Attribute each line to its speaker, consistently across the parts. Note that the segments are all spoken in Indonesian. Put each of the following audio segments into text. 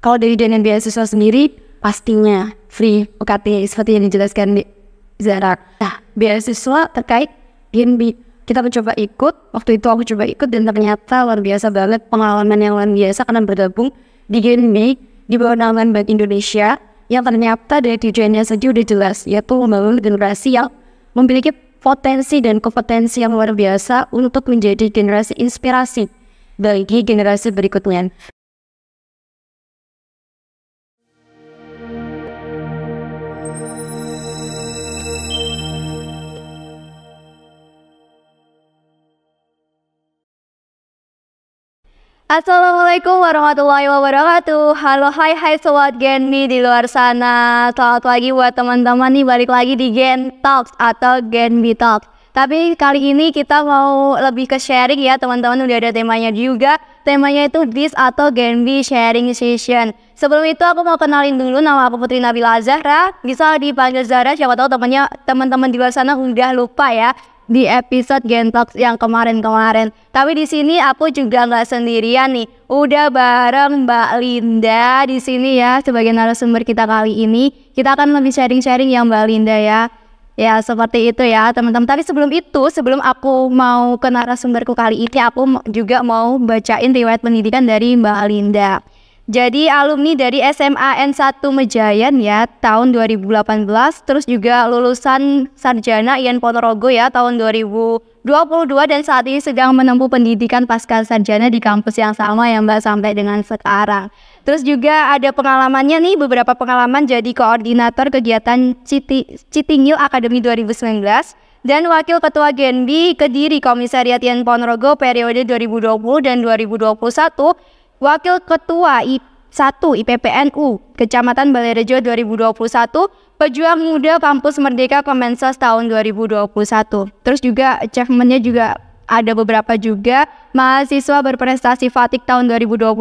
Speaker 1: Kalau dari dana beasiswa sendiri pastinya free UKT seperti yang dijelaskan di Zara. Nah, beasiswa terkait GNB kita mencoba ikut, waktu itu aku coba ikut dan ternyata luar biasa banget, pengalaman yang luar biasa karena bergabung di GNB di bawah naungan Bank Indonesia yang ternyata dari tujuannya saja udah jelas, yaitu membangun generasi yang memiliki potensi dan kompetensi yang luar biasa untuk menjadi generasi inspirasi bagi generasi berikutnya.
Speaker 2: Assalamualaikum warahmatullahi wabarakatuh. Halo hai sobat Genbi di luar sana. Selamat pagi buat teman-teman nih, balik lagi di Gen Talks atau Genbi Talks. Tapi kali ini kita mau lebih ke sharing ya teman-teman, udah ada temanya juga. Temanya itu DIS atau Genbi Sharing Session. Sebelum itu aku mau kenalin dulu, nama aku Putri Nabila Zahra. Bisa dipanggil Zahra, siapa tahu teman-teman di luar sana udah lupa ya di episode Gen Talks yang kemarin-kemarin. Tapi di sini aku juga nggak sendirian nih. Udah bareng Mbak Linda di sini ya sebagai narasumber kita kali ini. Kita akan lebih sharing-sharing ya Mbak Linda ya. Ya seperti itu ya teman-teman. Tapi sebelum aku mau ke narasumberku kali ini, aku juga mau bacain riwayat pendidikan dari Mbak Linda. Jadi alumni dari SMA N1 Mejayan ya tahun 2018, terus juga lulusan sarjana IAIN Ponorogo ya tahun 2022 dan saat ini sedang menempuh pendidikan pasca sarjana di kampus yang sama ya Mbak sampai dengan sekarang. Terus juga ada pengalamannya nih, beberapa pengalaman jadi koordinator kegiatan Citingil Academy 2019 dan wakil ketua Genbi Kediri Komisariat IAIN Ponorogo periode 2020 dan 2021. Wakil Ketua I1 IPPNU Kecamatan Balairejo 2021, Pejuang Muda Kampus Merdeka Kemensos tahun 2021. Terus juga achievementnya juga ada beberapa juga. Mahasiswa berprestasi Fatik tahun 2021,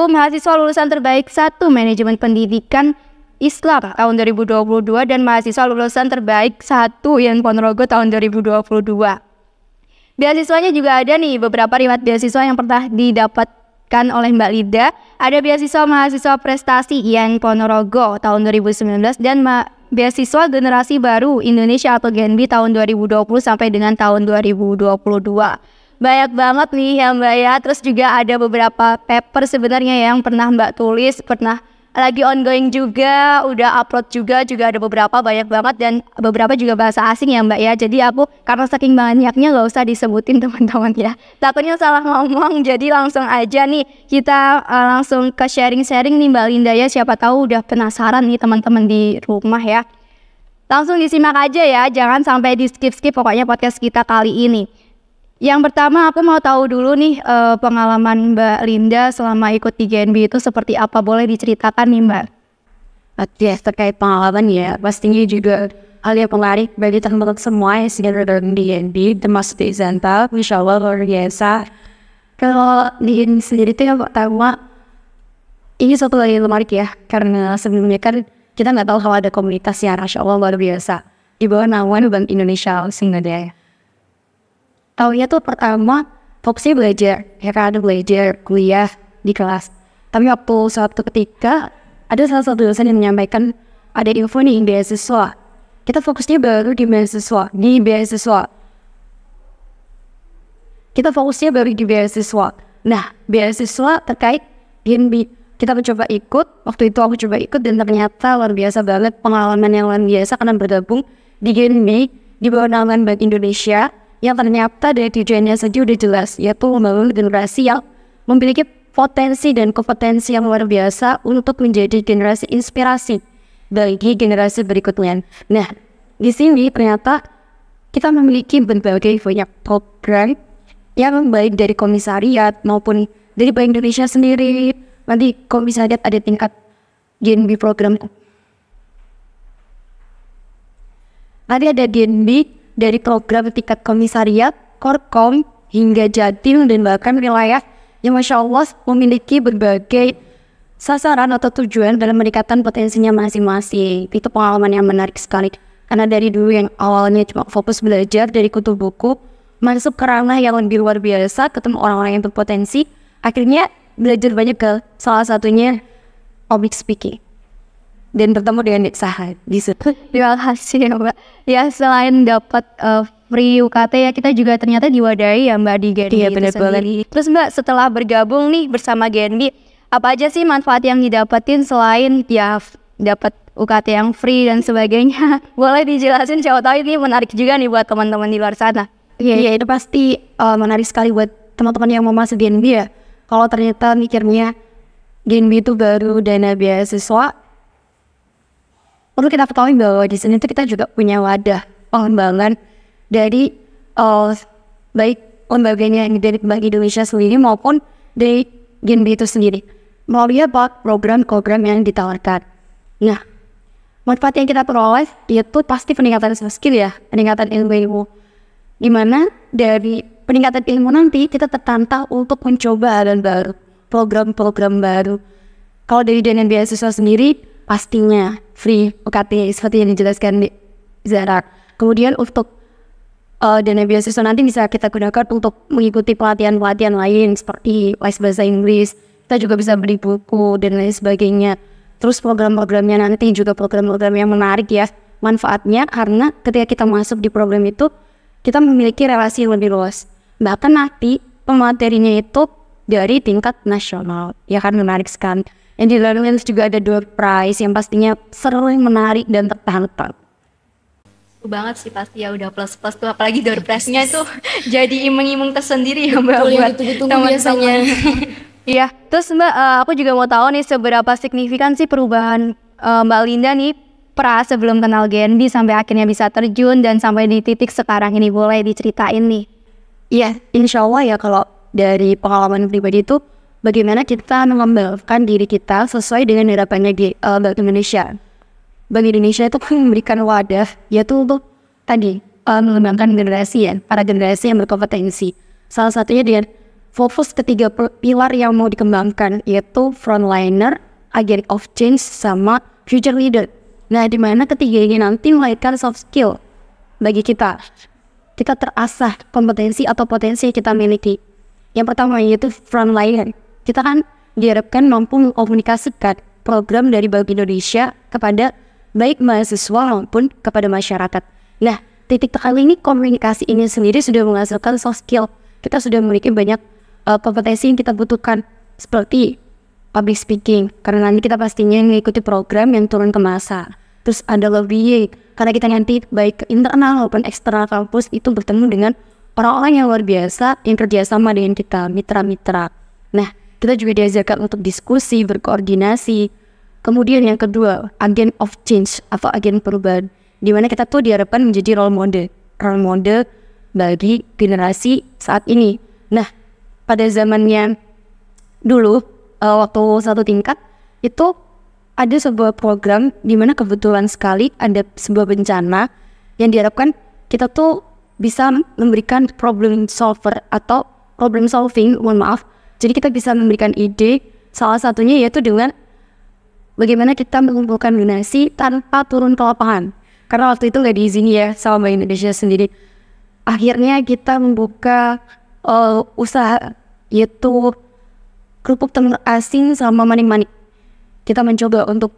Speaker 2: mahasiswa lulusan terbaik 1 Manajemen Pendidikan Islam tahun 2022 dan mahasiswa lulusan terbaik 1 IAIN Ponorogo tahun 2022. Beasiswanya juga ada nih, beberapa riwayat beasiswa yang pernah didapat oleh Mbak Linda. Ada beasiswa mahasiswa prestasi IAIN Ponorogo tahun 2019 dan beasiswa generasi baru Indonesia atau Genbi tahun 2020 sampai dengan tahun 2022. Banyak banget nih ya Mbak ya. Terus juga ada beberapa paper sebenarnya yang pernah Mbak tulis, pernah lagi ongoing juga, udah upload juga ada beberapa, banyak banget, dan beberapa juga bahasa asing ya Mbak ya. Jadi aku karena saking banyaknya gak usah disebutin teman-teman ya, takutnya salah ngomong. Jadi langsung aja nih kita langsung ke sharing-sharing nih Mbak Linda ya. Siapa tahu udah penasaran nih teman-teman di rumah ya. Langsung disimak aja ya, jangan sampai di skip-skip pokoknya podcast kita kali ini. Yang pertama aku mau tahu dulu nih pengalaman Mbak Linda selama ikut di Genbi itu seperti apa, boleh diceritakan nih Mbak?
Speaker 1: Oke, terkait pengalaman ya, pastinya juga hal yang menarik bagi teman-teman semua yang sedang bergabung di Genbi, termasuk di Zanta. Insya Allah luar biasa. Kalau di Genbi sendiri itu yang pertama, ini satu hal yang menarik ya, karena sebelumnya kan kita nggak tahu kalau ada komunitas yang Masya Allah luar biasa di bawah naungan Bank Indonesia Singapura. Taunya tuh pertama fokusnya belajar, ya kan, belajar kuliah di kelas. Tapi waktu suatu ketika ada salah satu dosen yang menyampaikan ada info nih beasiswa. Kita fokusnya baru di beasiswa, Kita fokusnya baru di beasiswa. Nah, beasiswa terkait Genbi kita mencoba ikut, waktu itu aku coba ikut dan ternyata luar biasa banget, pengalaman yang luar biasa karena bergabung di Genbi di bawah naungan Bank Indonesia yang ternyata dari tujuannya saja udah jelas, yaitu membangun generasi yang memiliki potensi dan kompetensi yang luar biasa untuk menjadi generasi inspirasi bagi generasi berikutnya. Nah, di sini ternyata kita memiliki berbagai banyak program yang baik dari komisariat maupun dari Bank Indonesia sendiri. Nanti komisariat ada tingkat Genbi program. Nanti ada Genbi dari program tingkat komisariat, korkom, hingga jatim, dan bahkan wilayah yang Masya Allah memiliki berbagai sasaran atau tujuan dalam meningkatkan potensinya masing-masing. Itu pengalaman yang menarik sekali. Karena dari dulu yang awalnya cuma fokus belajar dari kutu buku, masuk ke ranah yang lebih luar biasa, ketemu orang-orang yang berpotensi, akhirnya belajar banyak ke salah satunya public speaking dan bertemu dengan Saha di situ.
Speaker 2: Terima kasih ya Mbak. Ya selain dapat free UKT ya, kita juga ternyata diwadahi ya Mbak di Genbi
Speaker 1: Iya,
Speaker 2: itu
Speaker 1: benar
Speaker 2: sendiri. Terus Mbak setelah bergabung nih bersama Genbi, apa aja sih manfaat yang didapetin selain ya dapat UKT yang free dan sebagainya? Boleh dijelasin, siapa tahu ini menarik juga nih buat teman-teman di luar sana.
Speaker 1: Iya, itu pasti menarik sekali buat teman-teman yang mau masuk Genbi ya. Kalau ternyata mikirnya Genbi itu baru dana beasiswa, perlu kita ketahui bahwa di sini tuh kita juga punya wadah pengembangan dari baik lembaganya dari Bank Indonesia sendiri maupun dari Genbi itu sendiri melalui program-program yang ditawarkan. Nah, manfaat yang kita peroleh itu pasti peningkatan soft skill ya, peningkatan ilmu, dimana dari peningkatan ilmu nanti kita tertantang untuk mencoba hal baru, program-program baru. Kalau dari dana beasiswa sendiri pastinya free UKT seperti yang dijelaskan di Zara. Kemudian untuk dana beasiswa nanti bisa kita gunakan untuk mengikuti pelatihan-pelatihan lain seperti les bahasa Inggris. Kita juga bisa beli buku dan lain sebagainya. Terus program-programnya nanti juga program-program yang menarik ya manfaatnya, karena ketika kita masuk di program itu kita memiliki relasi yang lebih luas. Bahkan nanti pematerinya itu dari tingkat nasional, ya kan, menarik sekali. Yang di lalu juga ada door prize yang pastinya seru, menarik dan tertantang.
Speaker 2: Banget sih pasti ya, udah plus tuh, apalagi door prize-nya tuh jadi imeng-imeng tersendiri ya Mbak buat teman-teman. Iya, terus Mbak aku juga mau tahu nih seberapa signifikan sih perubahan Mbak Linda nih sebelum kenal Genbi sampai akhirnya bisa terjun dan sampai di titik sekarang ini, boleh diceritain nih?
Speaker 1: Iya, insya Allah ya, kalau dari pengalaman pribadi itu bagaimana kita mengembangkan diri kita sesuai dengan harapannya di Bank Indonesia. Bank Indonesia itu memberikan wadah yaitu untuk tadi mengembangkan generasi ya, para generasi yang berkompetensi. Salah satunya dengan fokus ketiga pilar yang mau dikembangkan, yaitu frontliner, agent of change, sama future leader. Nah, di mana ketiga ini nanti melahirkan soft skill bagi kita. Kita terasah kompetensi atau potensi yang kita miliki. Yang pertama yaitu frontliner. Kita kan diharapkan mampu mengkomunikasikan program dari Bank Indonesia kepada baik mahasiswa maupun kepada masyarakat. Nah, titik tekan ini, komunikasi ini sendiri sudah menghasilkan soft skill. Kita sudah memiliki banyak kompetensi yang kita butuhkan, seperti public speaking, karena nanti kita pastinya mengikuti program yang turun ke massa. Terus ada lobbying, karena kita nanti baik ke internal maupun eksternal kampus itu bertemu dengan orang-orang yang luar biasa yang kerjasama dengan kita, mitra-mitra. Nah, kita juga diajarkan untuk diskusi, berkoordinasi. Kemudian yang kedua, agent of change atau agen perubahan, di mana kita tuh diharapkan menjadi role model bagi generasi saat ini. Nah, pada zamannya dulu, waktu satu tingkat, itu ada sebuah program di mana kebetulan sekali ada sebuah bencana yang diharapkan kita tuh bisa memberikan problem solving, jadi kita bisa memberikan ide, salah satunya yaitu dengan bagaimana kita mengumpulkan donasi tanpa turun ke lapangan. Karena waktu itu nggak diizini ya sama Bank Indonesia sendiri. Akhirnya kita membuka usaha, yaitu kerupuk telur asin sama manik-manik. Kita mencoba untuk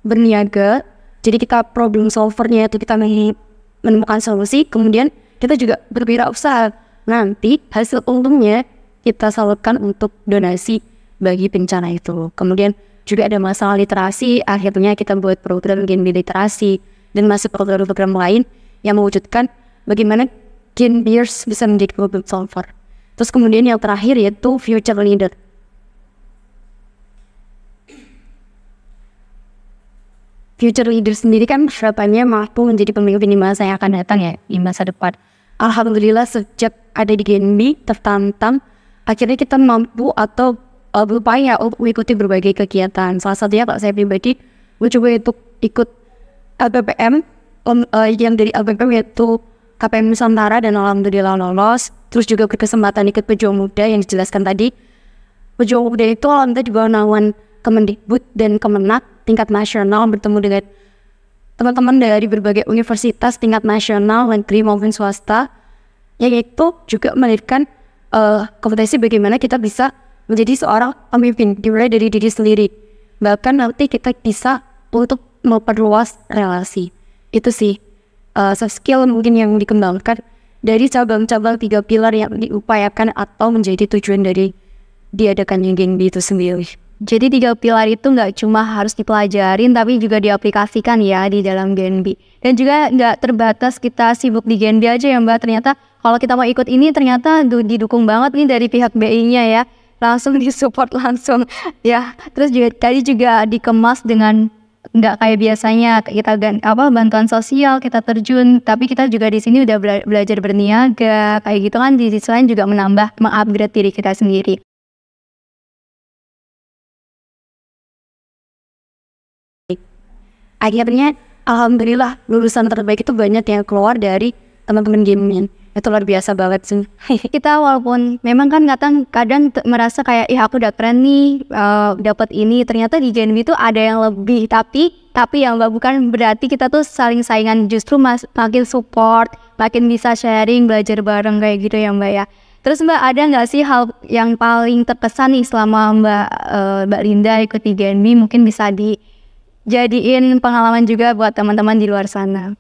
Speaker 1: berniaga, jadi kita problem solvernya itu kita menemukan solusi, kemudian kita juga berwirausaha. Nanti hasil untungnya kita salurkan untuk donasi bagi bencana itu. Kemudian juga ada masalah literasi, akhirnya kita buat program Genbi literasi dan masih program-program lain yang mewujudkan bagaimana Genbiers bisa menjadi problem solver. Terus kemudian yang terakhir yaitu future leader. Future leader sendiri kan harapannya mampu menjadi pemimpin di masa yang akan datang ya, di masa depan. Alhamdulillah sejak ada di Genbi tertantang, akhirnya kita mampu atau berupaya untuk mengikuti berbagai kegiatan. Salah satunya kalau saya pribadi mencoba untuk ikut LPPM, yang dari LPPM yaitu KPM Nusantara, dan alhamdulillah lolos. Terus juga berkesempatan ikut Pejuang Muda yang dijelaskan tadi. Pejuang Muda itu alhamdulillah juga naungan Kemendikbud dan Kemenak tingkat nasional, bertemu dengan teman-teman dari berbagai universitas tingkat nasional, negeri maupun swasta, yang itu juga melahirkan kompetensi bagaimana kita bisa menjadi seorang pemimpin, dimulai dari diri sendiri. bahkan nanti kita bisa untuk memperluas relasi. Itu sih soft skill mungkin yang dikembangkan dari cabang-cabang 3 pilar yang diupayakan atau menjadi tujuan dari diadakannya Genbi itu sendiri.
Speaker 2: Jadi 3 pilar itu nggak cuma harus dipelajarin tapi juga diaplikasikan ya di dalam Genbi. Dan juga nggak terbatas kita sibuk di Genbi aja ya Mbak. Ternyata kalau kita mau ikut ini ternyata didukung banget nih dari pihak BI-nya ya. Langsung disupport langsung ya. Terus juga tadi juga dikemas dengan nggak kayak biasanya kita bantuan sosial kita terjun, tapi kita juga di sini udah belajar berniaga kayak gitu kan. Di sisi lain juga mengupgrade diri kita sendiri.
Speaker 1: Akhirnya alhamdulillah lulusan terbaik itu banyak yang keluar dari teman-teman gaming. Itu luar biasa banget sih.
Speaker 2: Kita walaupun memang kan kadang merasa kayak aku udah keren nih dapat ini, ternyata di Genbi itu ada yang lebih, tapi yang Mbak bukan berarti kita tuh saling saingan, justru makin support, makin bisa sharing, belajar bareng kayak gitu ya Mbak ya. Terus Mbak ada nggak sih hal yang paling terkesan nih selama Mbak Linda ikut di Genbi, mungkin bisa dijadiin pengalaman juga buat teman-teman di luar sana?